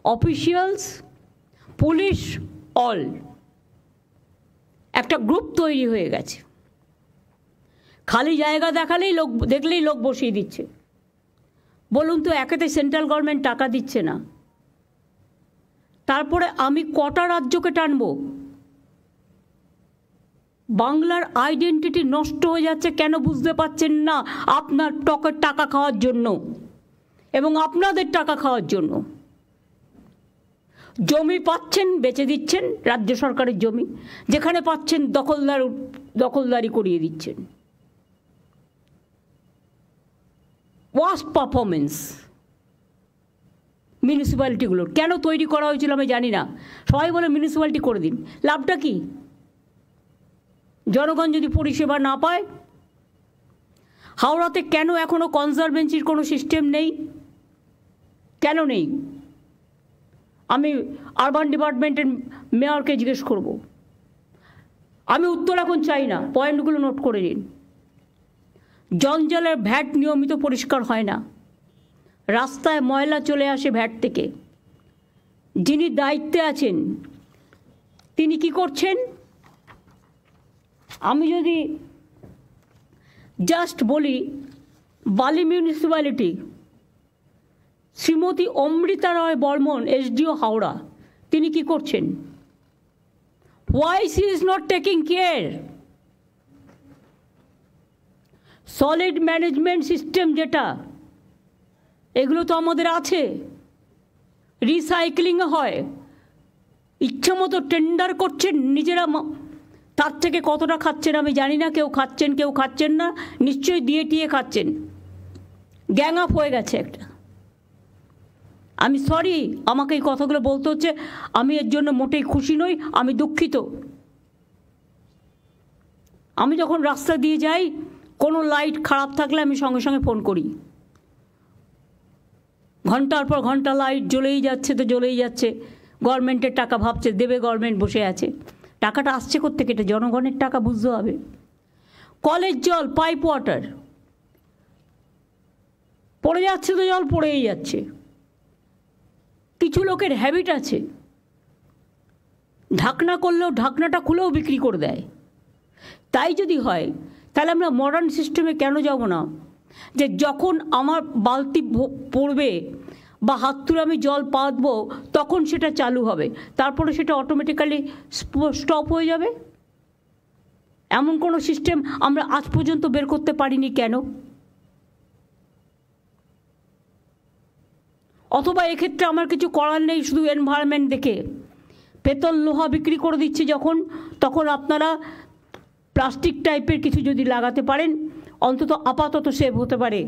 Officials, police, all একটা group তৈরি হয়ে গেছে। খালি জায়গা দেখলেই লোক বসিয়ে দিচ্ছে। বলুন তো, একেতে সেন্ট্রাল গভর্নমেন্ট টাকা দিচ্ছে না, তারপরে আমি কটা রাজ্যকে টানবো? বাংলার আইডেন্টিটি নষ্ট হয়ে যাচ্ছে, কেন বুঝতে পারছেন না? আপনার টাকা খাওয়ার জন্য এবং আপনাদের টাকা খাওয়ার জন্য। জমি পাচ্ছেন, বেচে দিচ্ছেন, রাজ্য সরকারের জমি, যেখানে পাচ্ছেন দখলদারি করিয়ে দিচ্ছেন। ওয়ার্স্ট পারফরমেন্স মিউনিসিপ্যালিটিগুলোর। কেন তৈরি করা হয়েছিল আমি জানি না। সবাই বলে মিউনিসিপ্যালিটি করে দিন, লাভটা কি? জনগণ যদি পরিষেবা না পায়। হাওড়াতে কেন এখনও কনজারভেন্সির কোনো সিস্টেম নেই? কেন নেই? আমি আরবান ডিপার্টমেন্টের মেয়রকে জিজ্ঞেস করব। আমি উত্তর এখন চাই না, পয়েন্টগুলো নোট করে নিন। জঞ্জালের ভ্যাট নিয়মিত পরিষ্কার হয় না, রাস্তায় ময়লা চলে আসে ভ্যাট থেকে। যিনি দায়িত্বে আছেন তিনি কি করছেন? আমি যদি জাস্ট বলি, বালি মিউনিসিপ্যালিটি, শ্রীমতী অমৃতা রায় বর্মন, এসডিও হাওড়া, তিনি কি করছেন? Why she is not taking care? Solid management system যেটা, এগুলো তো আমাদের আছে। রিসাইক্লিং হয়, ইচ্ছা মতো টেন্ডার করছেন নিজেরা। তার থেকে কতটা খাচ্ছেন আমি জানি না। কেউ খাচ্ছেন, কেউ খাচ্ছেন না, নিশ্চয়ই দিয়ে টিয়ে খাচ্ছেন। গ্যাং আপ হয়ে গেছে একটা। আমি সরি, আমাকে এই কথাগুলো বলতে হচ্ছে। আমি এর জন্য মোটেই খুশি নই, আমি দুঃখিত। আমি যখন রাস্তা দিয়ে যাই, কোনো লাইট খারাপ থাকলে আমি সঙ্গে সঙ্গে ফোন করি। ঘন্টার পর ঘন্টা লাইট জ্বলেই যাচ্ছে তো জ্বলেই যাচ্ছে। গভর্নমেন্টের টাকা ভাবছে দেবে, গভর্নমেন্ট বসে আছে। টাকাটা আসছে কোত্থেকে? এটা জনগণের টাকা, বুঝতে হবে। কলের জল, পাইপ ওয়াটার, পড়ে যাচ্ছে তো জল পড়েই যাচ্ছে। কিছু লোকের হ্যাবিট আছে, ঢাকনা করলেও ঢাকনাটা খুলেও বিক্রি করে দেয়। তাই যদি হয় তাহলে আমরা মডার্ন সিস্টেমে কেন যাব না? যে যখন আমার বালতি পড়বে বা হাত তুলে আমি জল পাতবো, তখন সেটা চালু হবে, তারপরে সেটা অটোমেটিক্যালি স্টপ হয়ে যাবে। এমন কোনো সিস্টেম আমরা আজ পর্যন্ত বের করতে পারিনি কেন? অথবা এক্ষেত্রে আমার কিছু করার নেই, শুধু এনভায়রনমেন্ট দেখে পেতল লোহা বিক্রি করে দিচ্ছে যখন, তখন আপনারা প্লাস্টিক টাইপের কিছু যদি লাগাতে পারেন, অন্তত আপাতত সেভ হতে পারে।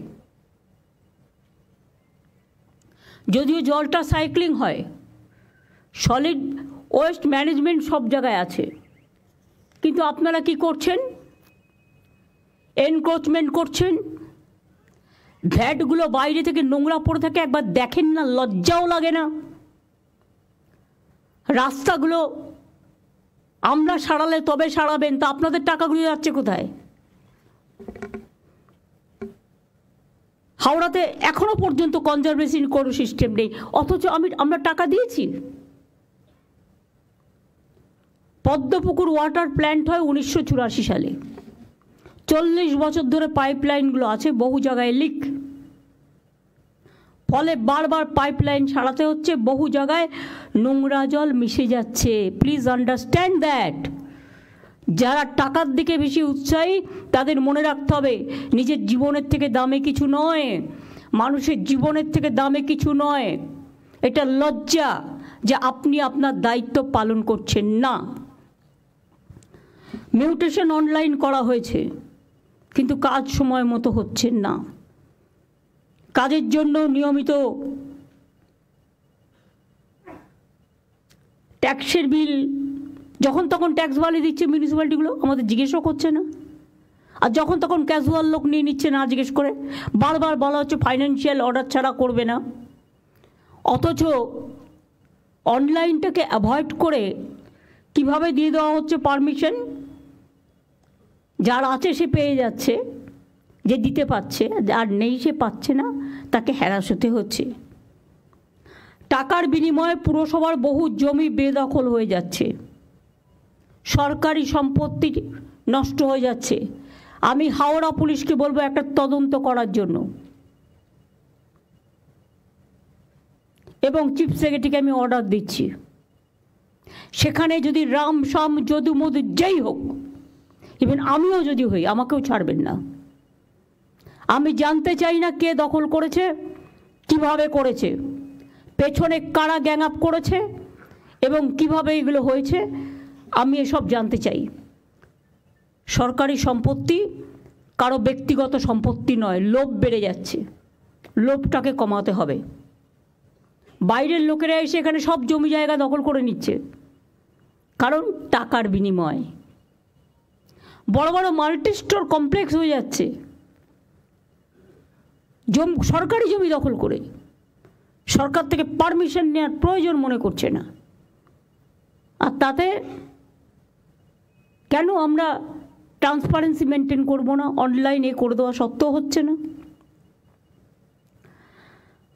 যদিও জলটা সাইক্লিং হয়, সলিড ওয়েস্ট ম্যানেজমেন্ট সব জায়গায় আছে, কিন্তু আপনারা কি করছেন? এনক্রোচমেন্ট করছেন। ভ্যাটগুলো বাইরে থেকে নোংরা পড়ে থাকে, একবার দেখেন না? লজ্জাও লাগে না? রাস্তাগুলো আমরা সারালে তবে সারাবেন, তা আপনাদের টাকাগুলো যাচ্ছে কোথায়? হাওড়াতে এখনো পর্যন্ত কনজারভেশন কোনো সিস্টেম নেই, অথচ আমরা টাকা দিয়েছি। পদ্মপুকুর ওয়াটার প্ল্যান্ট হয় 1984 সালে। 40 বছর ধরে পাইপলাইনগুলো আছে, বহু জায়গায় লিক, ফলে বারবার পাইপলাইন সারাতে হচ্ছে। বহু জায়গায় নোংরা জল মিশে যাচ্ছে। Please understand that. যারা টাকার দিকে বেশি উৎসাহী তাদের মনে রাখতে হবে, নিজের জীবনের থেকে দামে কিছু নয়, মানুষের জীবনের থেকে দামে কিছু নয়। এটা লজ্জা যে আপনি আপনার দায়িত্ব পালন করছেন না। মিউটেশন অনলাইন করা হয়েছে, কিন্তু কাজ সময় মতো হচ্ছে না। কাজের জন্য নিয়মিত ট্যাক্সের বিল যখন তখন ট্যাক্স বাড়িয়ে দিচ্ছে মিউনিসিপ্যালিটিগুলো, আমাদের জিজ্ঞেসও করছে না। আর যখন তখন ক্যাজুয়াল লোক নিয়ে নিচ্ছে না জিজ্ঞেস করে। বারবার বলা হচ্ছে ফাইন্যান্সিয়াল অর্ডার ছাড়া করবে না, অথচ অনলাইনটাকে অ্যাভয়েড করে কিভাবে দিয়ে দেওয়া হচ্ছে পারমিশন। যার আছে সে পেয়ে যাচ্ছে, যে দিতে পারছে, আর নেই সে পাচ্ছে না, তাকে হ্যারাস হতে হচ্ছে। টাকার বিনিময়ে পুরসভার বহু জমি বেদখল হয়ে যাচ্ছে, সরকারি সম্পত্তি নষ্ট হয়ে যাচ্ছে। আমি হাওড়া পুলিশকে বলবো একটা তদন্ত করার জন্য, এবং চিফ সেক্রেটারিকে আমি অর্ডার দিচ্ছি, সেখানে যদি রাম শাম যদু মধু যেই হোক, ইভেন আমিও যদি হই, আমাকেও ছাড়বেন না। আমি জানতে চাই না কে দখল করেছে, কিভাবে করেছে, পেছনে কারা গ্যাং আপ করেছে এবং কিভাবে এগুলো হয়েছে, আমি এসব জানতে চাই। সরকারি সম্পত্তি কারো ব্যক্তিগত সম্পত্তি নয়। লোভ বেড়ে যাচ্ছে, লোভটাকে কমাতে হবে। বাইরের লোকেরা এসে এখানে সব জমি জায়গা দখল করে নিচ্ছে, কারণ টাকার বিনিময়। বড় বড় মাল্টি স্টোর কমপ্লেক্স হয়ে যাচ্ছে সরকারি জমি দখল করে। সরকার থেকে পারমিশন নেওয়ার প্রয়োজন মনে করছে না। আর তাতে কেন আমরা ট্রান্সপারেন্সি মেনটেন করব না? অনলাইনে করে দেওয়া সত্ত্বেও হচ্ছে না।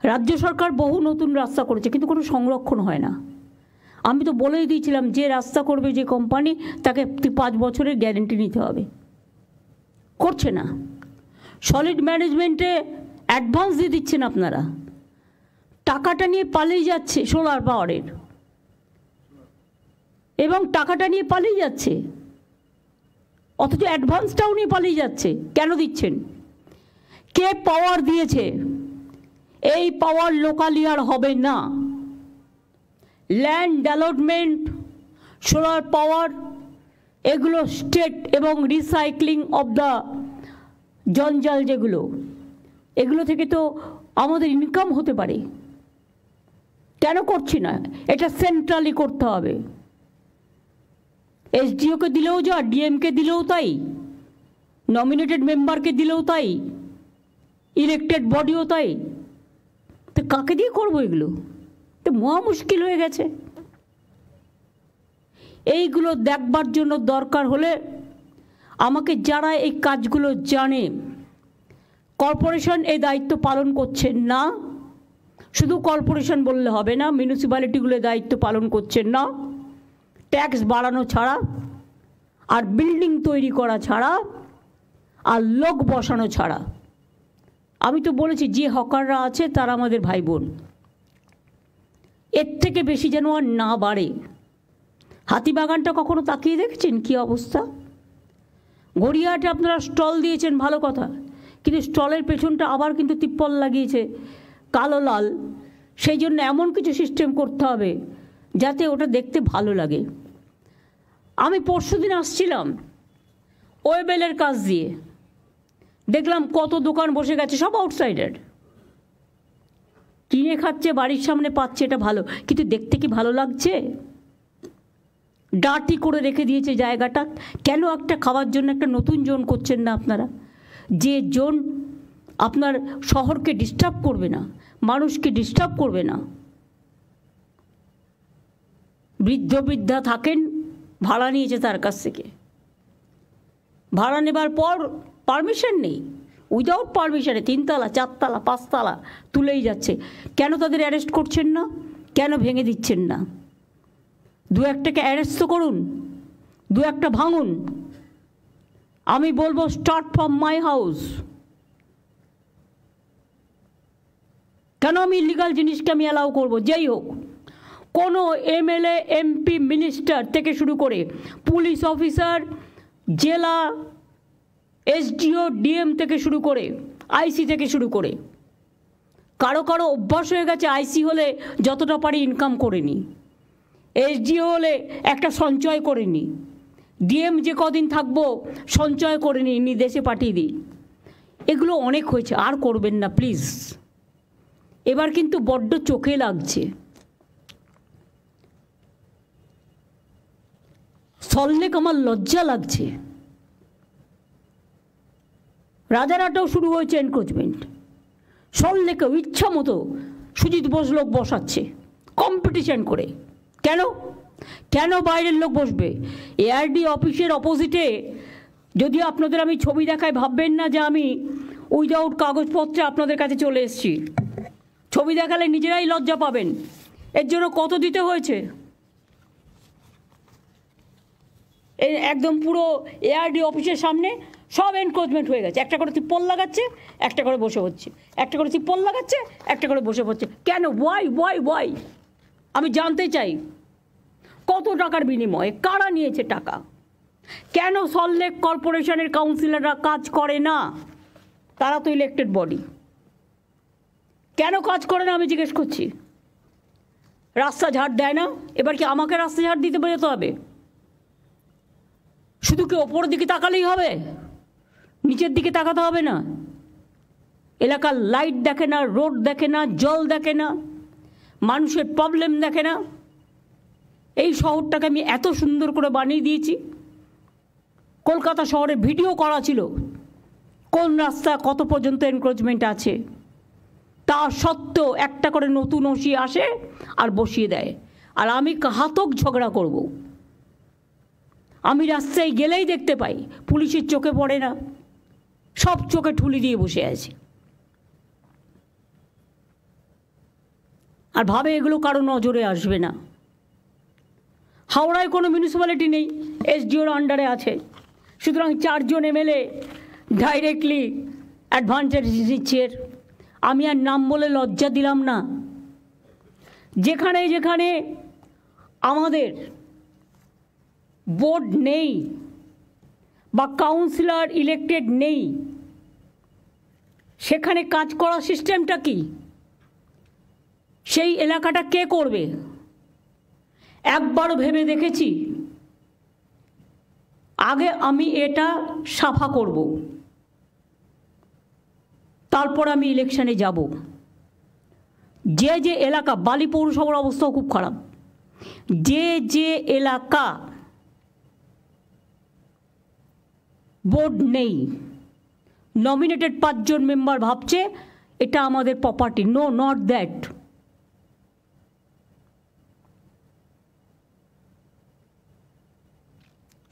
রাজ্য সরকার বহু নতুন রাস্তা করেছে, কিন্তু কোনো সংরক্ষণ হয় না। আমি তো বলেই দিয়েছিলাম, যে রাস্তা করবে যে কোম্পানি, তাকে 5 বছরের গ্যারেন্টি নিতে হবে। করছে না। সলিড ম্যানেজমেন্টে অ্যাডভান্স দিয়ে দিচ্ছেন আপনারা, টাকাটা নিয়ে পালিয়ে যাচ্ছে সোলার পাওয়ারের, এবং টাকাটা নিয়ে পালিয়ে যাচ্ছে, অথচ অ্যাডভান্সটাও নিয়ে পালিয়ে যাচ্ছে। কেন দিচ্ছেন? কে পাওয়ার দিয়েছে? এই পাওয়ার লোকালিয়ার হবে না। ল্যান্ড ডেভেলপমেন্ট, সোলার পাওয়ার, এগুলো স্টেট এবং রিসাইক্লিং অফ দ্য জঞ্জাল, যেগুলো, এগুলো থেকে তো আমাদের ইনকাম হতে পারে। কেন করছি না? এটা সেন্ট্রালি করতে হবে। এসডিওকে দিলেও যা, ডিএমকে দিলেও তাই, নমিনেটেড মেম্বারকে দিলেও তাই, ইলেক্টেড বডিও তাই। তো কাকে দিয়ে করবো এগুলো? তো মহা মুশকিল হয়ে গেছে। এইগুলো দেখবার জন্য দরকার হলে আমাকে যারা এই কাজগুলো জানে, কর্পোরেশন এই দায়িত্ব পালন করছেন না, শুধু কর্পোরেশন বললে হবে না, মিউনিসিপ্যালিটিগুলো দায়িত্ব পালন করছেন না, ট্যাক্স বাড়ানো ছাড়া, আর বিল্ডিং তৈরি করা ছাড়া, আর লোক বসানো ছাড়া। আমি তো বলেছি, যে হকাররা আছে তারা আমাদের ভাই বোন, এর থেকে বেশি যেন আর না বাড়ে। হাতিবাগানটা কখনো তাকিয়ে দেখেছেন কী অবস্থা? গড়িয়াহাটে আপনারা স্টল দিয়েছেন, ভালো কথা, কিন্তু স্টলের পেছনটা আবার কিন্তু তিপ্পল লাগিয়েছে কালো লাল। সেই জন্য এমন কিছু সিস্টেম করতে হবে যাতে ওটা দেখতে ভালো লাগে। আমি পরশুদিন আসছিলাম ওয়েবেলের কাজ দিয়ে, দেখলাম কত দোকান বসে গেছে, সব আউটসাইডার, কিনে খাচ্ছে, বাড়ির সামনে পাচ্ছে, এটা ভালো, কিন্তু দেখতে কি ভালো লাগছে? ডার্টি করে রেখে দিয়েছে জায়গাটা। কেন একটা খাওয়ার জন্য একটা নতুন জোন করছেন না আপনারা? যে জোন আপনার শহরকে ডিস্টার্ব করবে না, মানুষকে ডিস্টার্ব করবে না। বৃদ্ধ বৃদ্ধা থাকেন, ভাড়া নিয়েছে তার কাছ থেকে, ভাড়া নেবার পর পারমিশন নেই, উইদাউট পারমিশনে 3 তলা 4 তলা 5 তলা তুলেই যাচ্ছে। কেন তাদের অ্যারেস্ট করছেন না? কেন ভেঙে দিচ্ছেন না? 2-1টাকে অ্যারেস্ট তো করুন, 2-1টা ভাঙুন। আমি বলবো স্টার্ট ফ্রম মাই হাউস। কেন আমি ইলিগাল জিনিসকে আমি অ্যালাউ করবো? যেই হোক, কোনো এমএলএ, এমপি, মিনিস্টার থেকে শুরু করে পুলিশ অফিসার, জেলা এসডিও, ডিএম থেকে শুরু করে আইসি থেকে শুরু করে, কারো কারো অভ্যাস হয়ে গেছে আইসি হলে যতটা পারি ইনকাম করে নি, এসডিও হলে একটা সঞ্চয় করে নি, ডিএম যে কদিন থাকবো সঞ্চয় করে নি, দেশে পাঠিয়ে দিই। এগুলো অনেক হয়েছে, আর করবেন না প্লিজ। এবার কিন্তু বড্ড চোখে লাগছে। সল্টলেক আমার লজ্জা লাগছে। রাজারহাটেও শুরু হয়েছে এনক্রোচমেন্ট, সল্টলেকেও ইচ্ছা মতো সুজিত বোস লোক বসাচ্ছে কম্পিটিশন করে। কেন? কেন বাইরের লোক বসবে? এআরডি অফিসের অপোজিটে, যদি আপনাদের আমি ছবি দেখাই ভাববেন না যে আমি উইদাউট কাগজপত্রে আপনাদের কাছে চলে এসেছি। ছবি দেখালে নিজেরাই লজ্জা পাবেন। এর জন্য কত দিতে হয়েছে? এই একদম পুরো এআরডি অফিসের সামনে সব এনক্রোচমেন্ট হয়ে গেছে, একটা করে তিপ্পল লাগাচ্ছে, একটা করে বসে হচ্ছে, একটা করে তিপ্পল লাগাচ্ছে, একটা করে বসে পড়ছে। কেন? ওয়াই? আমি জানতে চাই কত টাকার বিনিময়ে কারা নিয়েছে টাকা? কেন সল্টলেক কর্পোরেশনের কাউন্সিলররা কাজ করে না? তারা তো ইলেক্টেড বডি, কেন কাজ করে না আমি জিজ্ঞেস করছি। রাস্তা ঝাড় দেয় না, এবার কি আমাকে রাস্তা ঝাড় দিতে যেতে হবে? শুধু কি ওপরের দিকে তাকালেই হবে? নিচের দিকে তাকাতে হবে না? এলাকার লাইট দেখে না, রোড দেখে না, জল দেখে না, মানুষের প্রবলেম দেখে না? এই শহরটাকে আমি এত সুন্দর করে বানিয়ে দিয়েছি, কলকাতা শহরে ভিডিও করা ছিল কোন রাস্তা কত পর্যন্ত এনক্রোচমেন্ট আছে, তা সত্ত্বেও একটা করে নতুন ওসি আসে আর বসিয়ে দেয়। আর আমি ঘাতক ঝগড়া করব। আমি রাস্তায় গেলেই দেখতে পাই পুলিশের চোখে পড়ে না, সব চোখে ঠুলি দিয়ে বসে আছে, আর ভাবে এগুলো কারো নজরে আসবে না। হাওড়ায় কোনো মিউনিসিপ্যালিটি নেই, এসডিওর আন্ডারে আছে, সুতরাং 4 জন এমএলএ ডাইরেক্টলি অ্যাডভান্টেজ দিচ্ছে। আমি আর নাম বলে লজ্জা দিলাম না। যেখানে যেখানে আমাদের বোর্ড নেই বা কাউন্সিলর ইলেক্টেড নেই, সেখানে কাজ করার সিস্টেমটা কি? সেই এলাকাটা কে করবে? একবারও ভেবে দেখেছি আগে আমি এটা সাফা করব, তারপর আমি ইলেকশনে যাব। যে যে এলাকা, বালি পৌরসভার অবস্থাও খুব খারাপ, যে যে এলাকা বোর্ড নেই, নমিনেটেড 5 জন মেম্বার ভাবছে এটা আমাদের প্রপার্টি, নো নট দ্যাট।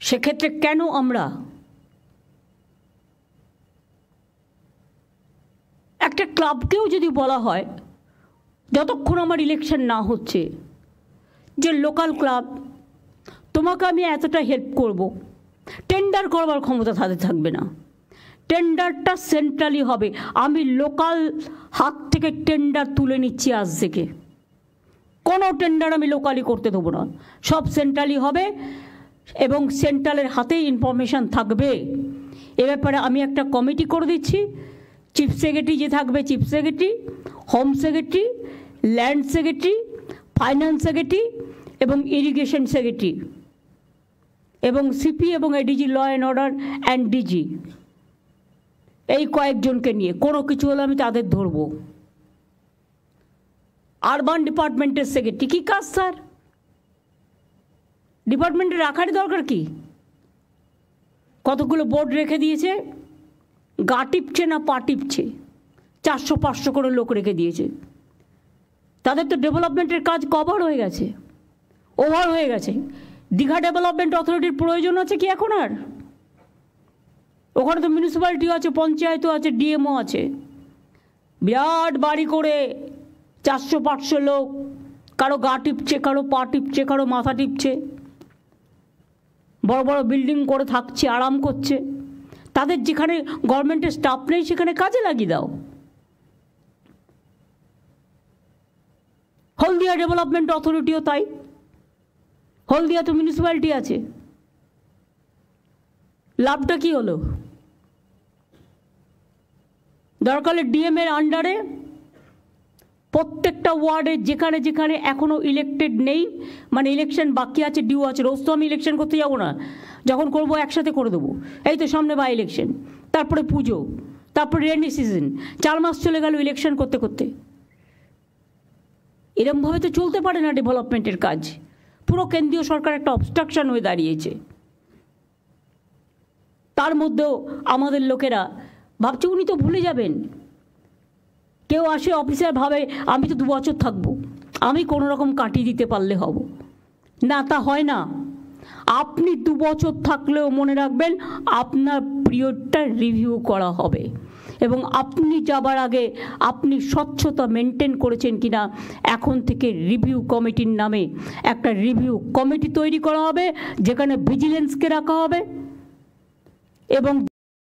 সেক্ষেত্রে কেন আমরা একটা ক্লাবকেও যদি বলা হয় যতক্ষণ আমার ইলেকশন না হচ্ছে যে লোকাল ক্লাব, তোমাকে আমি এতটা হেল্প করব, টেন্ডার করবার ক্ষমতা তাদের থাকবে না, টেন্ডারটা সেন্ট্রালি হবে। আমি লোকাল হাত থেকে টেন্ডার তুলে নিচ্ছি আজ থেকে, কোনো টেন্ডার আমি লোকালি করতে দেবো না, সব সেন্ট্রালি হবে এবং সেন্ট্রালের হাতেই ইনফরমেশান থাকবে। এ ব্যাপারে আমি একটা কমিটি করে দিচ্ছি, চিফ সেক্রেটারি যে থাকবে, chief secretary, home secretary, land secretary, finance secretary এবং ইরিগেশন সেক্রেটারি এবং সিপি এবং ADG, law and order and DG, এই কয়েকজনকে নিয়ে কোনো কিছু হলে আমি তাদের ধরবো। আরবান ডিপার্টমেন্টের সেক্রেটারি কী কাজ স্যার? ডিপার্টমেন্টে রাখারই দরকার কি? কতগুলো বোর্ড রেখে দিয়েছে, গা টিপছে না পা টিপছে, 400-500 করে লোক রেখে দিয়েছে। তাদের তো ডেভেলপমেন্টের কাজ কভার হয়ে গেছে, ওভার হয়ে গেছে। দীঘা ডেভেলপমেন্ট অথরিটির প্রয়োজন আছে কি এখন আর? ওখানে তো মিউনিসিপ্যালিটিও আছে, পঞ্চায়েতও আছে, ডিএমও আছে, বিরাট বাড়ি করে 400-500 লোক, কারো গা টিপছে, কারো পা টিপছে, কারো মাথা টিপছে, বড় বড় বিল্ডিং করে থাকছে, আরাম করছে। তাদের যেখানে গভর্নমেন্টের স্টাফ নেই সেখানে কাজে লাগিয়ে দাও। হলদিয়া ডেভেলপমেন্ট অথরিটিও তাই, হলদিয়া তো মিউনিসিপ্যালিটি আছে, লাভটা কি হলো? দরকারে ডিএমের আন্ডারে প্রত্যেকটা ওয়ার্ডে যেখানে যেখানে এখনও ইলেক্টেড নেই, মানে ইলেকশন বাকি আছে, ডিউ আছে, রোজ তো আমি ইলেকশন করতে যাবো না, যখন করবো একসাথে করে দেবো। এই তো সামনে বাই ইলেকশন, তারপরে পুজো, তারপরে রেনি সিজন, 4 মাস চলে গেল ইলেকশন করতে করতে। এরমভাবে তো চলতে পারে না ডেভেলপমেন্টের কাজ। পুরো কেন্দ্রীয় সরকার একটা অবস্ট্রাকশন হয়ে দাঁড়িয়েছে। তার মধ্যেও আমাদের লোকেরা ভাবছে উনি তো ভুলে যাবেন। কেউ আসে অফিসার ভাবে আমি তো 2 বছর থাকবো, আমি কোনো রকম কাটিয়ে দিতে পারলে হব না, তা হয় না। আপনি 2 বছর থাকলেও মনে রাখবেন আপনার পিরিয়ডটা রিভিউ করা হবে এবং আপনি যাবার আগে আপনি স্বচ্ছতা মেনটেন করেছেন কিনা এখন থেকে রিভিউ কমিটির নামে একটা রিভিউ কমিটি তৈরি করা হবে, যেখানে ভিজিলেন্সকে রাখা হবে এবং